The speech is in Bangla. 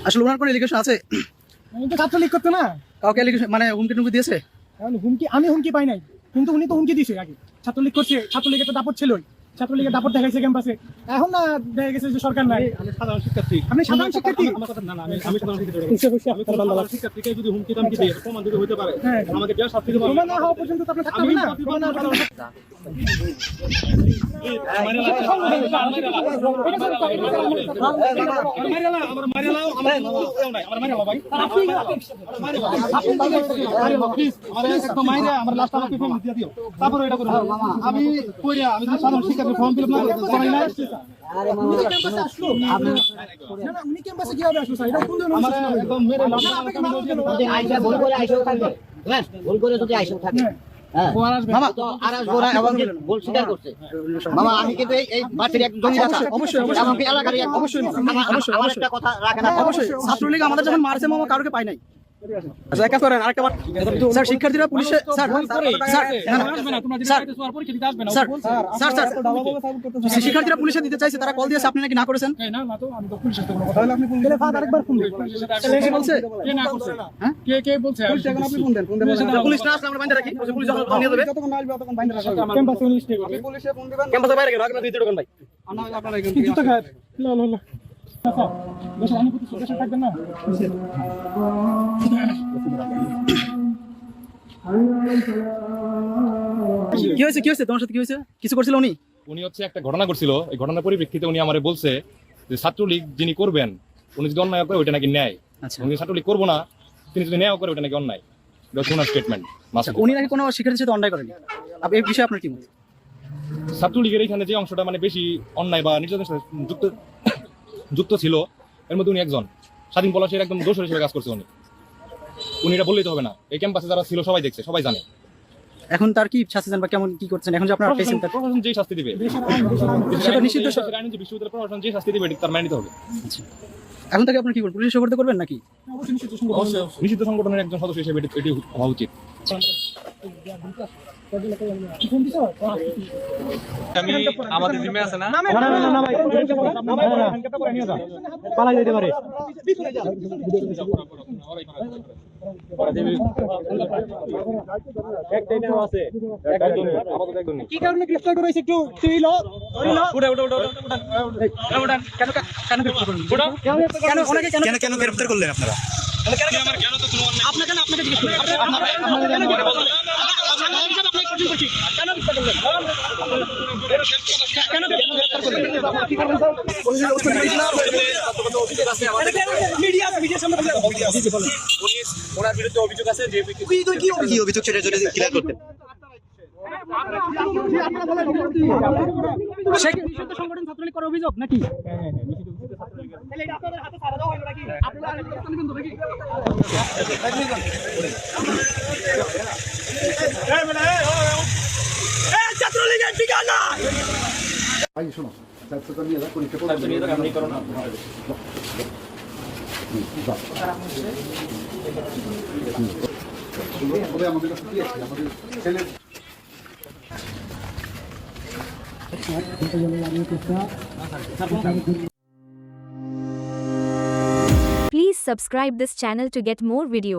আসলে ওনার কোনো এলিগেশন আছে? ছাত্রলীগ করতো না, কাউকে এলিগেশন মানে হুমকি টুমকি দিয়েছে? হুমকি আমি হুমকি পাই নাই, কিন্তু উনি তো হুমকি দিয়েছে আগে। ছাত্রলীগ করছে, ছাত্রলীগের তো দাপট ছিলই, ছাত্রলীগের দাপট দেখাইছে ক্যাম্পাসে। এখন না দেখা গেছে যে সরকার নাই। সাধারণ শিক্ষার্থী, আপনি সাধারণ শিক্ষার্থী? আমার কথা না, আমি সাধারণ শিক্ষার্থীকে যদি হুমকি দামকি দিই প্রমাণ দিতে হইতে পারে, আমাকে দেওয়ার শাস্তি দেবো। প্রমাণ না হওয়া পর্যন্ত তো আপনি থাকতে হবে না। আমি সাধারণ শিক্ষার্থী ফর্ম ফিল আপ না করাই না। উনি ক্যাম্পাসে কিভাবে আসলো স্যার? এটা কোন ধরনের আমার একদম মেরে ভুল করে আইসেও থাকবে, ভুল করে যদি আইসেও থাকে মামা তো আরাস গোরা এবং ভুল স্বীকার করছে। মামা আমি কিন্তু এই বাচ্চার এক জমিদার, অবশ্যই আমাকে এলাকার অবশ্যই আমার একটা কথা রাখে না। অবশ্যই ছাত্রলীগ আমাদের যখন মারছে মামা কারোকে পাই নাই। আচ্ছা একটা করেন আরেকটা স্যার, শিক্ষার্থীরা পুলিশে স্যার শিক্ষার্থীরা পুলিশে দিতে চাইছে, তারা কল দিয়েছে, আপনি নাকি না করেছেন? পুলিশ না আসলে আমরা বাইন্দা রাখি, পুলিশ যখন নিয়ে যাবে ক্যাম্পাসের বাইরে গেল আগে দুই দোকান ভাই থাকবেন না। কি হয়েছে তোমার সাথে? কি হয়েছে? কিছু করছিল উনি? উনি হচ্ছে একটা ঘটনা করছিল, এই ঘটনার পরিপ্রেক্ষিতে উনি আমারে বলছে যে ছাত্রলীগ যিনি করবেন উনি যদি অন্যায় করে ওইটা নাকি ন্যায়। আচ্ছা, উনি ছাত্রলীগ করবো না, তিনি যদি ন্যায় করে ওইটা নাকি অন্যায়। ওনার স্টেটমেন্ট। উনি নাকি কোনো শিক্ষার্থীর সাথে অন্যায় করেনি। এই বিষয়ে আপনার কি মত? ছাত্রলীগের এখানে যে অংশটা মানে বেশি অন্যায় বা নির্যাতনের সাথে যুক্ত ছিল, এর মধ্যে উনি একজন স্বাধীন পলাশের একদম দোষর হিসেবে কাজ করছে। উনি এটা বললেই তো হবে না, এই ক্যাম্পাসে যারা ছিল সবাই দেখছে, সবাই জানে। এখন তার কি শাস্তি দেন বা কেমন কি করছেন এখন যে আপনারা পেয়েছেন? প্রশাসন যে শাস্তি দিবে সেটা নিষিদ্ধ। বিশ্ববিদ্যালয় প্রশাসন যে শাস্তি দিবে তার মানে নিতে হবে। এখন থেকে আপনারা কি করবেন? পুলিশ সোপর্দ করবেন নাকি? নিষিদ্ধ সংগঠনের একজন সদস্য হিসেবে এটি হওয়া উচিত। আমাদের জিম্মে আছে না? পালাই যেতে পারে। কি কারণে গ্রেফতার করেছে একটু কেন গ্রেফতার করলেন আপনারা? আপনাকে জিজ্ঞেস করি। ওনার বিরুদ্ধে অভিযোগ আছে যে কি অভিযোগ সেটা যদি ক্লিয়ার করতেন। সংগঠন ছাত্রলীগ করার অভিযোগ নাকি? ছাত্রলীগের ঠিকানা Please subscribe this channel to get more video.